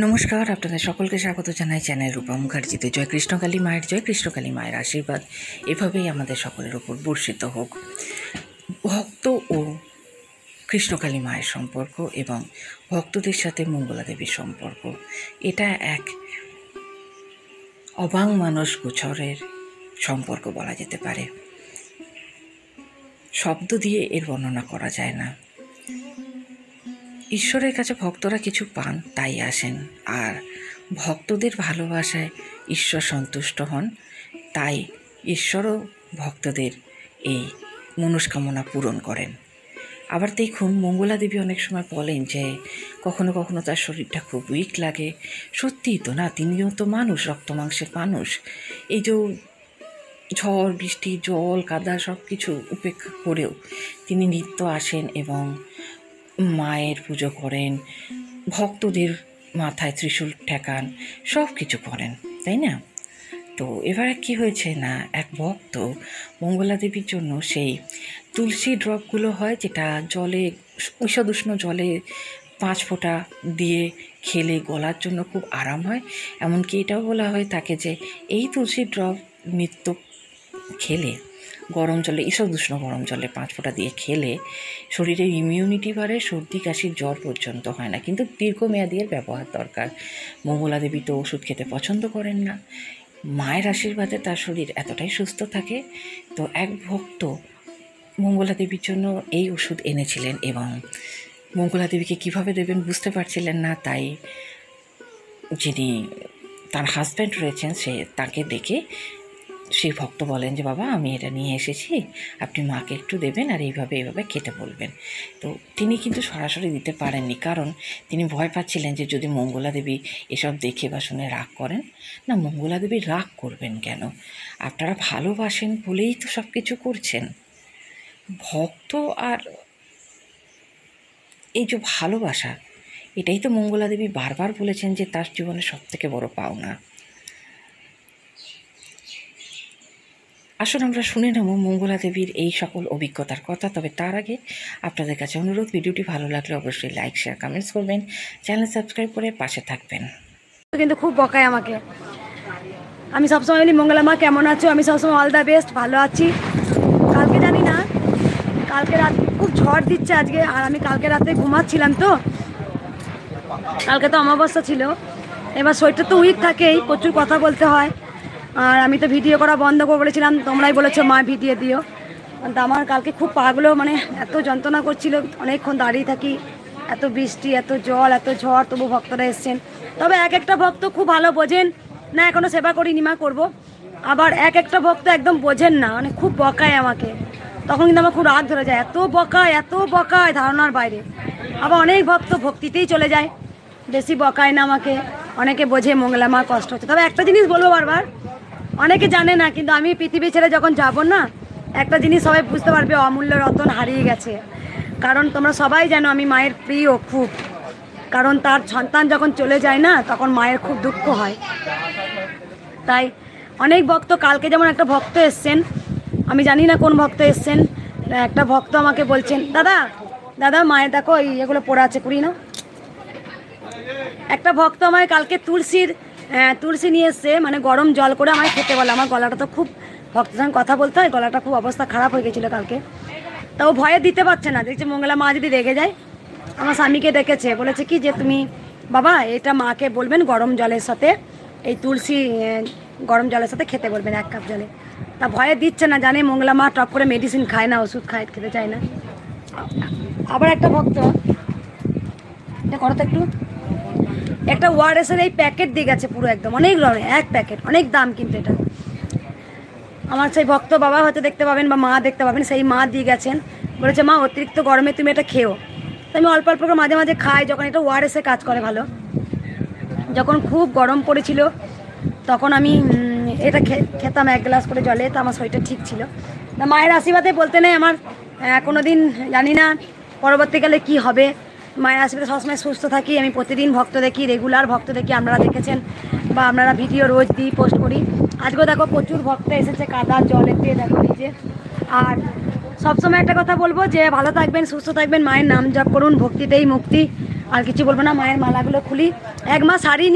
নমস্কার, আপনাদের সকলকে স্বাগত জানাই চ্যানেল রূপা মুখার্জিতে। জয় কৃষ্ণকালী মায়ের, জয় কৃষ্ণকালী মায়ের আশীর্বাদ এভাবেই আমাদের সকলের ওপর বর্ষিত হোক। ভক্ত ও কৃষ্ণকালী মায়ের সম্পর্ক এবং ভক্তদের সাথে মঙ্গলা দেবীর সম্পর্ক, এটা এক অবাং মানস গোচরের সম্পর্ক বলা যেতে পারে। শব্দ দিয়ে এর বর্ণনা করা যায় না। ঈশ্বরের কাছে ভক্তরা কিছু পান, তাই আসেন, আর ভক্তদের ভালোবাসায় ঈশ্বর সন্তুষ্ট হন, তাই ঈশ্বরও ভক্তদের এই মনস্কামনা পূরণ করেন। আবার দেখুন, মঙ্গলা দেবী অনেক সময় বলেন যে কখনো কখনো তার শরীরটা খুব উইক লাগে। সত্যিই তো না, তিনিও তো মানুষ, রক্ত মাংসের মানুষ। এই যে ঝড় বৃষ্টি জল কাদা সব কিছু উপেক্ষা করেও তিনি নিত্য আসেন এবং মায়ের পুজো করেন, ভক্তদের মাথায় ত্রিশূল ঠেকান, সব কিছু করেন, তাই না? তো এবারে কি হয়েছে না, এক ভক্ত মঙ্গলা দেবীর জন্য সেই তুলসী ড্রপগুলো হয়, যেটা জলে, ঐষদুষ্ণ জলে 5 ফোঁটা দিয়ে খেলে গলার জন্য খুব আরাম হয়। এমনকি এটাও বলা হয় তাকে যে এই তুলসী ড্রপ নিত্য খেলে গরম জলে, ঈষদুষ্ণ গরম জলে 5 ফোঁটা দিয়ে খেলে শরীরের ইমিউনিটি বাড়ে, সর্দি কাশির জ্বর পর্যন্ত হয় না, কিন্তু দীর্ঘমেয়াদী এর ব্যবহার দরকার। মঙ্গলা দেবী তো ওষুধ খেতে পছন্দ করেন না, মায়ের আশীর্বাদে তার শরীর এতটাই সুস্থ থাকে। তো এক ভক্ত মঙ্গলা দেবীর জন্য এই ওষুধ এনেছিলেন এবং মঙ্গলা দেবীকে কীভাবে দেবেন বুঝতে পারছিলেন না, তাই যিনি তার হাজব্যান্ড রয়েছেন তাকে ডেকে সেই ভক্ত বলেন যে বাবা, আমি এটা নিয়ে এসেছি, আপনি মাকে একটু দেবেন আর এইভাবে খেতে বলবেন। তো তিনি কিন্তু সরাসরি দিতে পারেননি, কারণ তিনি ভয় পাচ্ছিলেন যে যদি মঙ্গলা দেবী এসব দেখে বা শুনে রাগ করেন। না, মঙ্গলা দেবী রাগ করবেন কেন? আপনারা ভালোবাসেন বলেই তো সব কিছু করছেন। ভক্ত আর এই যে ভালোবাসা, এটাই তো মঙ্গলা দেবী বারবার বলেছেন যে তার জীবনের সবথেকে বড় পাওনা। আসুন আমরা শুনে নেব মঙ্গলা দেবীর এই সকল অভিজ্ঞতার কথা। তবে তার আগে আপনাদের কাছে অনুরোধ, ভিডিওটি ভালো লাগলে অবশ্যই লাইক শেয়ার কমেন্টস করবেন, চ্যানেল সাবস্ক্রাইব করে পাশে থাকবেন। কিন্তু খুব বকায় আমাকে। আমি সবসময় বলি মঙ্গলা মা কেমন আছো, আমি সবসময় অল দ্য বেস্ট, ভালো আছি। কালকে জানি না, কালকে রাত খুব ঝড় দিচ্ছে আজকে, আর আমি কালকে রাতে ঘুমাচ্ছিলাম, তো কালকে তো অমাবস্যা ছিল। এবার শরীরটা তো উইক থাকেই, প্রচুর কথা বলতে হয়, আর আমি তো ভিডিও করা বন্ধ করে বলেছিলাম, তোমরাই বলেছো মা ভিডিও দিও। কিন্তু আমার কালকে খুব পাগুলো মানে এত যন্ত্রণা করছিল, অনেকক্ষণ দাঁড়িয়ে থাকি, এত বৃষ্টি, এত জল, এত ঝড়, তবু ভক্তরা এসছেন। তবে এক একটা ভক্ত খুব ভালো বোঝেন না, এখনও সেবা করিনি মা, করবো। আবার এক একটা ভক্ত একদম বোঝেন না, মানে খুব বকায় আমাকে, তখন কিন্তু আমার খুব রাগ ধরে যায়, এত বকায় ধারণার বাইরে। আবার অনেক ভক্ত ভক্তিতেই চলে যায়, বেশি বকায় না আমাকে, অনেকে বোঝে মঙ্গলা মা কষ্ট হচ্ছে। তবে একটা জিনিস বলবো বারবার, অনেকে জানে না, কিন্তু আমি পৃথিবী ছেড়ে যখন যাব না, একটা জিনিস সবাই বুঝতে পারবে, অমূল্য রতন হারিয়ে গেছে। কারণ তোমরা সবাই জানো আমি মায়ের প্রিয় খুব, কারণ তার সন্তান যখন চলে যায় না, তখন মায়ের খুব দুঃখ হয়। তাই অনেক ভক্ত, কালকে যেমন একটা ভক্ত এসছেন, আমি জানি না কোন ভক্ত এসছেন, একটা ভক্ত আমাকে বলছেন, দাদা মায়ের দেখো এগুলো পড়ে আছে, করি না। একটা ভক্ত আমায় কালকে তুলসী নিয়ে এসছে, মানে গরম জল করে আমায় খেতে বলে। আমার গলাটা তো খুব, ভক্তের সঙ্গে কথা বলতে হয়, গলাটা খুব অবস্থা খারাপ হয়ে গেছিলো কালকে। তা ও ভয়ে দিতে পারছে না, দেখছে মঙ্গলা মা যদি রেগে যায়। আমার স্বামীকে ডেকেছে, বলেছে কি যে তুমি বাবা এটা মাকে বলবেন গরম জলের সাথে এই তুলসী গরম জলের সাথে খেতে বলবেন 1 কাপ জলে। তা ভয়ে দিচ্ছে না, জানে মঙ্গলা মা টপ করে মেডিসিন খায় না, ওষুধ খেতে চায় না। আবার একটা ভক্ত, এটা করো তো একটু, একটা ওয়ারেসের এই প্যাকেট দিয়ে গেছে পুরো একদম, অনেক ধরনের, 1 প্যাকেট, অনেক দাম কিন্তু এটা। আমার সেই ভক্ত বাবা হয়তো দেখতে পাবেন বা মা দেখতে পাবেন, সেই মা দিয়ে গেছেন, বলেছে মা অতিরিক্ত গরমে তুমি এটা খেও। তো আমি অল্প অল্প করে মাঝে মাঝে খাই, যখন এটা ওয়ারেসে কাজ করে ভালো। যখন খুব গরম পড়েছিল তখন আমি এটা খেতাম 1 গ্লাস করে জলে, তো আমার শরীরটা ঠিক ছিল। তা মায়ের আশীর্বাদে বলতে নেই আমার কোনো দিন, জানি না পরবর্তীকালে কি হবে, মায়ের আশীর্বাদে সবসময় সুস্থ থাকি। আমি প্রতিদিন ভক্ত দেখি, রেগুলার ভক্ত দেখি, আপনারা দেখেছেন বা আপনারা ভিডিও রোজ দিই, পোস্ট করি। আজকেও দেখো প্রচুর ভক্ত এসেছে, কাদা জলেতে দেখো নিজে। আর সবসময় একটা কথা বলবো যে ভালো থাকবেন, সুস্থ থাকবেন, মায়ের নাম জপ করুন, ভক্তিতেই মুক্তি। আর কিছু বলবো না, মায়ের মালাগুলো খুলি। এক মাস শাড়ি নিয়ে